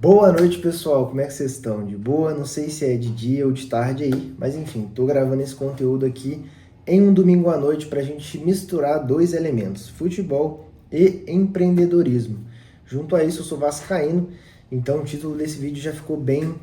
Boa noite, pessoal. Como é que vocês estão? De boa? Não sei se é de dia ou de tarde aí, mas enfim, tô gravando esse conteúdo aqui em um domingo à noite para a gente misturar dois elementos, futebol e empreendedorismo. Junto a isso, eu sou vascaíno, então o título desse vídeo já ficou bem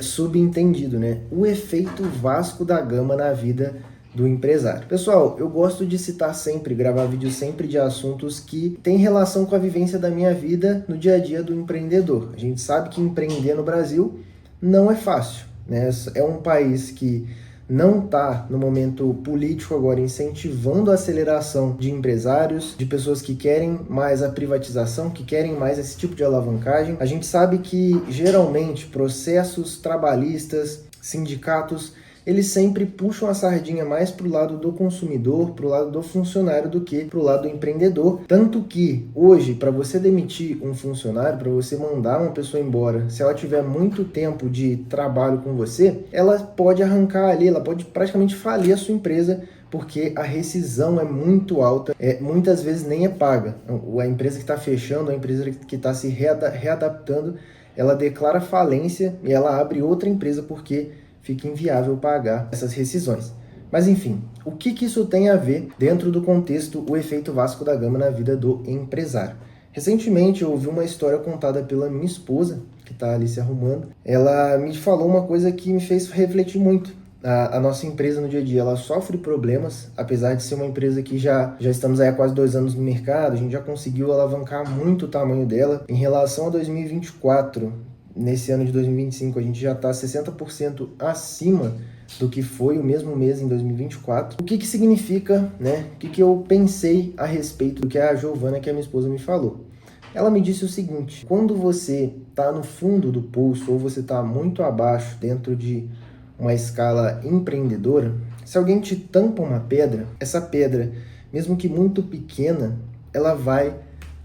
subentendido, né? O efeito Vasco da Gama na vida do empresário. Pessoal, eu gosto de citar sempre, gravar vídeos sempre de assuntos que têm relação com a vivência da minha vida no dia a dia do empreendedor. A gente sabe que empreender no Brasil não é fácil, né? É um país que não está no momento político agora incentivando a aceleração de empresários, de pessoas que querem mais a privatização, que querem mais esse tipo de alavancagem. A gente sabe que geralmente processos trabalhistas, sindicatos, eles sempre puxam a sardinha mais para o lado do consumidor, para o lado do funcionário, do que para o lado do empreendedor. Tanto que hoje, para você demitir um funcionário, para você mandar uma pessoa embora, se ela tiver muito tempo de trabalho com você, ela pode arrancar ali, ela pode praticamente falir a sua empresa, porque a rescisão é muito alta, muitas vezes nem é paga. A empresa que está fechando, a empresa que está se readaptando, ela declara falência e ela abre outra empresa porque fica inviável pagar essas rescisões. Mas enfim, o que isso tem a ver dentro do contexto o efeito Vasco da Gama na vida do empresário? Recentemente eu ouvi uma história contada pela minha esposa, que está ali se arrumando. Ela me falou uma coisa que me fez refletir muito. A nossa empresa no dia a dia, ela sofre problemas, apesar de ser uma empresa que já estamos aí há quase 2 anos no mercado, a gente já conseguiu alavancar muito o tamanho dela. Em relação a 2024, nesse ano de 2025, a gente já está 60% acima do que foi o mesmo mês em 2024. O que significa, né? O que eu pensei a respeito do que a Giovana, que é a minha esposa, me falou? Ela me disse o seguinte: quando você está no fundo do poço ou você está muito abaixo dentro de uma escala empreendedora, se alguém te tampa uma pedra, essa pedra, mesmo que muito pequena, ela vai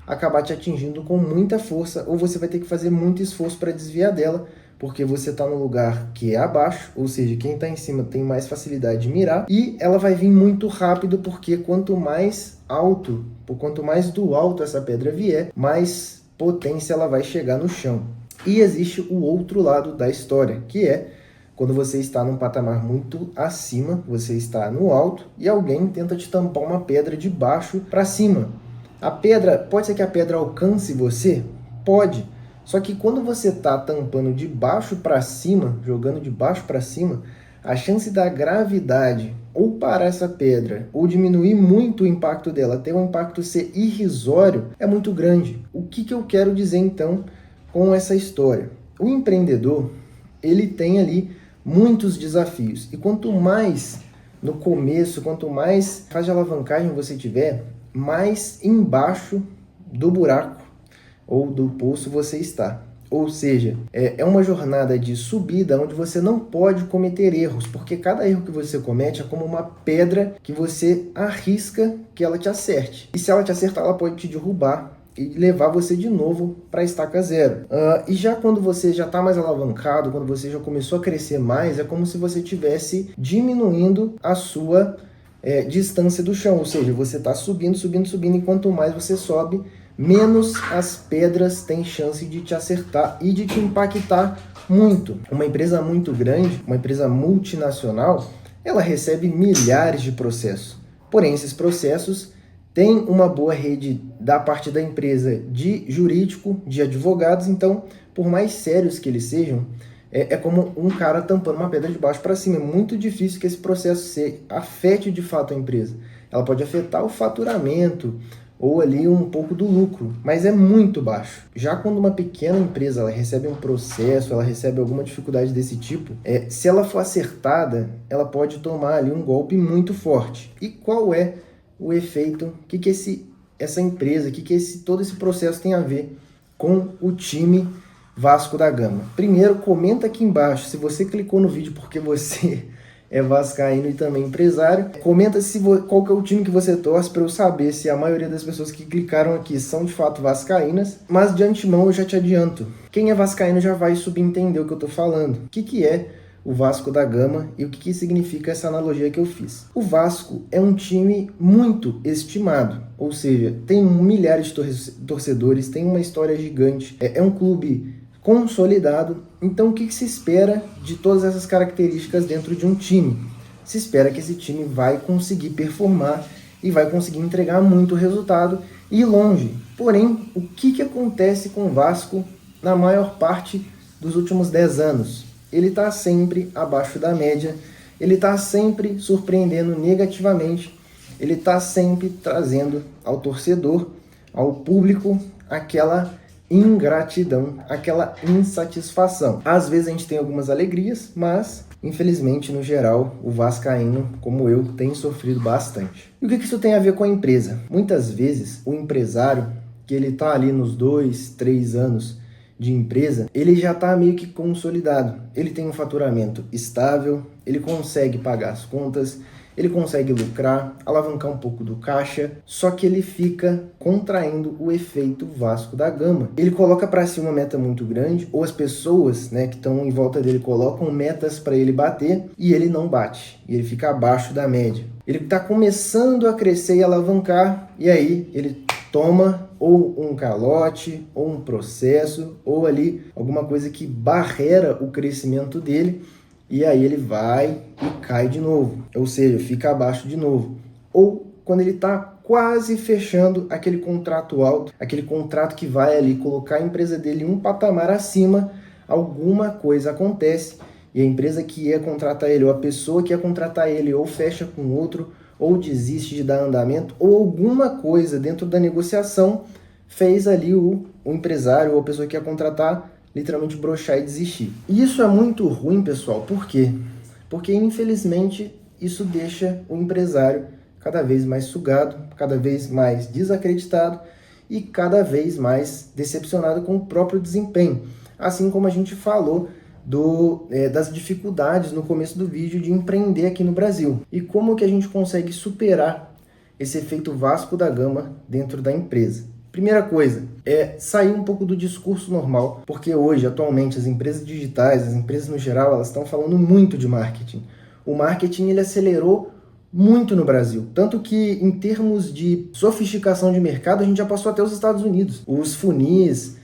acabar te atingindo com muita força, ou você vai ter que fazer muito esforço para desviar dela, porque você está no lugar que é abaixo, ou seja, quem está em cima tem mais facilidade de mirar, e ela vai vir muito rápido, porque quanto mais alto, quanto mais do alto essa pedra vier, mais potência ela vai chegar no chão. E existe o outro lado da história, que é quando você está num patamar muito acima, você está no alto, e alguém tenta te tampar uma pedra de baixo para cima. A pedra, pode ser que a pedra alcance você? Pode. Só que quando você está tampando de baixo para cima, jogando de baixo para cima, a chance da gravidade ou parar essa pedra, ou diminuir muito o impacto dela, ter um impacto ser irrisório, é muito grande. O que eu quero dizer então com essa história? O empreendedor, ele tem ali muitos desafios. E quanto mais no começo, quanto mais fase de alavancagem você tiver, mais embaixo do buraco ou do poço você está. Ou seja, é uma jornada de subida onde você não pode cometer erros, porque cada erro que você comete é como uma pedra que você arrisca que ela te acerte. E se ela te acertar, ela pode te derrubar e levar você de novo para a estaca zero. E já quando você já está mais alavancado, quando você já começou a crescer mais, é como se você estivesse diminuindo a sua distância do chão, ou seja, você está subindo, e quanto mais você sobe, menos as pedras têm chance de te acertar e de te impactar muito. Uma empresa muito grande, uma empresa multinacional, ela recebe milhares de processos. Porém, esses processos têm uma boa rede da parte da empresa de jurídico, de advogados, então, por mais sérios que eles sejam, é como um cara tampando uma pedra de baixo para cima. É muito difícil que esse processo afete de fato a empresa. Ela pode afetar o faturamento ou ali um pouco do lucro, mas é muito baixo. Já quando uma pequena empresa ela recebe um processo, ela recebe alguma dificuldade desse tipo, se ela for acertada, ela pode tomar ali um golpe muito forte. E qual é o efeito? O que essa empresa, todo esse processo tem a ver com o time Vasco da Gama? Primeiro, comenta aqui embaixo se você clicou no vídeo porque você é vascaíno e também empresário. Comenta qual que é o time que você torce, para eu saber se a maioria das pessoas que clicaram aqui são de fato vascaínas. Mas de antemão eu já te adianto, quem é vascaíno já vai subentender o que eu tô falando. O que é o Vasco da Gama e o que significa essa analogia que eu fiz? O Vasco é um time muito estimado, ou seja, tem milhares de torcedores, tem uma história gigante, é um clube consolidado. Então o que se espera de todas essas características dentro de um time? Se espera que esse time vai conseguir performar e vai conseguir entregar muito resultado e ir longe. Porém, o que acontece com o Vasco na maior parte dos últimos 10 anos? Ele está sempre abaixo da média, ele está sempre surpreendendo negativamente, ele está sempre trazendo ao torcedor, ao público, aquela ingratidão, aquela insatisfação. Às vezes a gente tem algumas alegrias, mas infelizmente, no geral, o vascaíno, como eu, tem sofrido bastante. E o que isso tem a ver com a empresa? Muitas vezes o empresário, que ele está ali nos 2, 3 anos de empresa, ele já está meio que consolidado. Ele tem um faturamento estável, ele consegue pagar as contas, ele consegue lucrar, alavancar um pouco do caixa, só que ele fica contraindo o efeito Vasco da Gama. Ele coloca para si uma meta muito grande, ou as pessoas, né, que estão em volta dele colocam metas para ele bater e ele não bate, e ele fica abaixo da média. Ele está começando a crescer e alavancar, e aí ele toma ou um calote, ou um processo, ou ali alguma coisa que barrera o crescimento dele, e aí ele vai e cai de novo, ou seja, fica abaixo de novo. Ou quando ele está quase fechando aquele contrato alto, aquele contrato que vai ali colocar a empresa dele um patamar acima, alguma coisa acontece e a empresa que ia contratar ele, ou a pessoa que ia contratar ele, ou fecha com outro, ou desiste de dar andamento, ou alguma coisa dentro da negociação fez ali o empresário ou a pessoa que ia contratar literalmente broxar e desistir. E isso é muito ruim, pessoal. Por quê? Porque, infelizmente, isso deixa o empresário cada vez mais sugado, cada vez mais desacreditado e cada vez mais decepcionado com o próprio desempenho. Assim como a gente falou das dificuldades no começo do vídeo de empreender aqui no Brasil. E como que a gente consegue superar esse efeito Vasco da Gama dentro da empresa? Primeira coisa, é sair um pouco do discurso normal, porque hoje, atualmente, as empresas digitais, as empresas no geral, elas estão falando muito de marketing. O marketing, ele acelerou muito no Brasil, tanto que em termos de sofisticação de mercado, a gente já passou até os Estados Unidos. Os funis,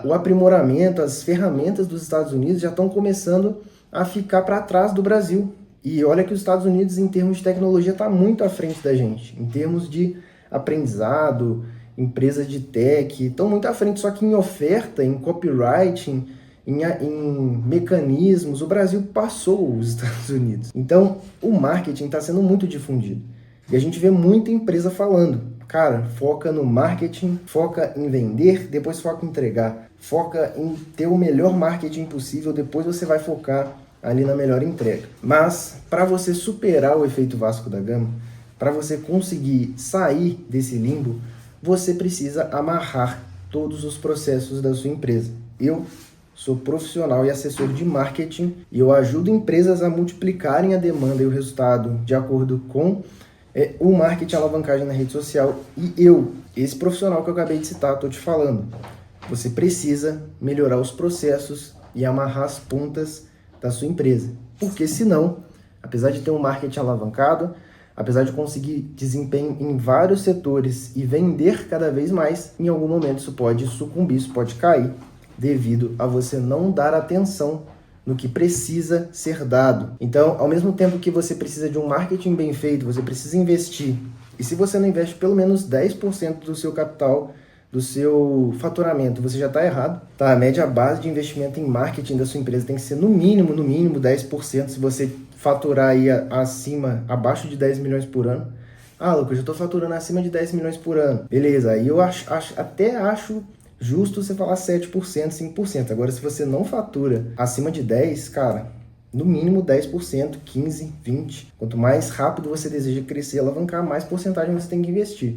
o aprimoramento, as ferramentas dos Estados Unidos já estão começando a ficar para trás do Brasil. E olha que os Estados Unidos, em termos de tecnologia, está muito à frente da gente, em termos de aprendizado, empresas de tech, estão muito à frente, só que em oferta, em copywriting, em mecanismos, o Brasil passou os Estados Unidos. Então, o marketing está sendo muito difundido. E a gente vê muita empresa falando, cara, foca no marketing, foca em vender, depois foca em entregar, foca em ter o melhor marketing possível, depois você vai focar ali na melhor entrega. Mas, para você superar o efeito Vasco da Gama, para você conseguir sair desse limbo, você precisa amarrar todos os processos da sua empresa. Eu sou profissional e assessor de marketing e eu ajudo empresas a multiplicarem a demanda e o resultado de acordo com o marketing, a alavancagem na rede social. E esse profissional que eu acabei de citar, estou te falando, você precisa melhorar os processos e amarrar as pontas da sua empresa. Porque senão, apesar de ter um marketing alavancado, apesar de conseguir desempenho em vários setores e vender cada vez mais, em algum momento isso pode sucumbir, isso pode cair, devido a você não dar atenção no que precisa ser dado. Então, ao mesmo tempo que você precisa de um marketing bem feito, você precisa investir. E se você não investe pelo menos 10% do seu capital, do seu faturamento, você já está errado. Tá? A média base de investimento em marketing da sua empresa tem que ser no mínimo 10%, se você faturar aí abaixo de 10 milhões por ano. Ah, Lucas, eu estou faturando acima de 10 milhões por ano. Beleza, aí eu até acho justo você falar 7%, 5%. Agora, se você não fatura acima de 10, cara, no mínimo 10%, 15%, 20%. Quanto mais rápido você deseja crescer e alavancar, mais porcentagem você tem que investir.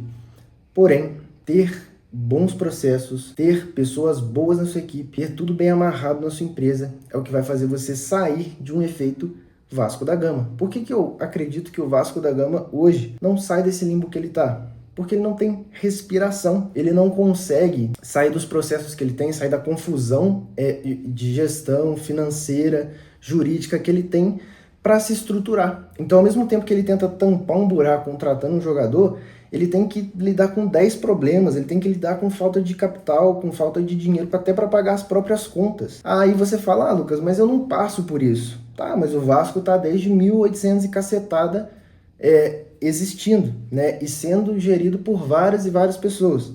Porém, ter bons processos, ter pessoas boas na sua equipe, ter tudo bem amarrado na sua empresa é o que vai fazer você sair de um efeito Vasco da Gama. Por que eu acredito que o Vasco da Gama hoje não sai desse limbo que ele está? Porque ele não tem respiração, ele não consegue sair dos processos que ele tem, sair da confusão de gestão financeira, jurídica que ele tem para se estruturar. Então, ao mesmo tempo que ele tenta tampar um buraco contratando um jogador, ele tem que lidar com 10 problemas, ele tem que lidar com falta de capital, com falta de dinheiro, até para pagar as próprias contas. Aí você fala, Lucas, mas eu não passo por isso. Tá, mas o Vasco tá desde 1800 e cacetada existindo, né? E sendo gerido por várias e várias pessoas.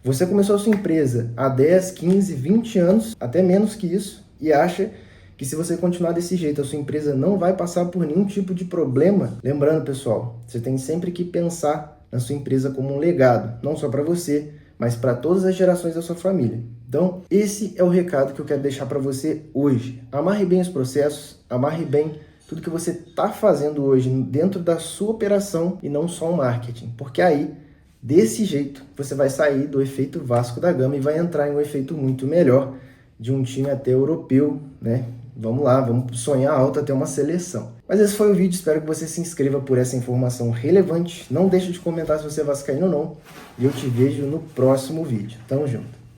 Você começou a sua empresa há 10, 15, 20 anos, até menos que isso, e acha que se você continuar desse jeito, a sua empresa não vai passar por nenhum tipo de problema. Lembrando, pessoal, você tem sempre que pensar na sua empresa como um legado, não só para você, mas para todas as gerações da sua família. Então, esse é o recado que eu quero deixar para você hoje. Amarre bem os processos, amarre bem tudo que você está fazendo hoje dentro da sua operação e não só o marketing, porque aí, desse jeito, você vai sair do efeito Vasco da Gama e vai entrar em um efeito muito melhor de um time até europeu, né? Vamos lá, vamos sonhar alto até uma seleção. Mas esse foi o vídeo, espero que você se inscreva por essa informação relevante. Não deixe de comentar se você é vascaíno ou não. E eu te vejo no próximo vídeo. Tamo junto.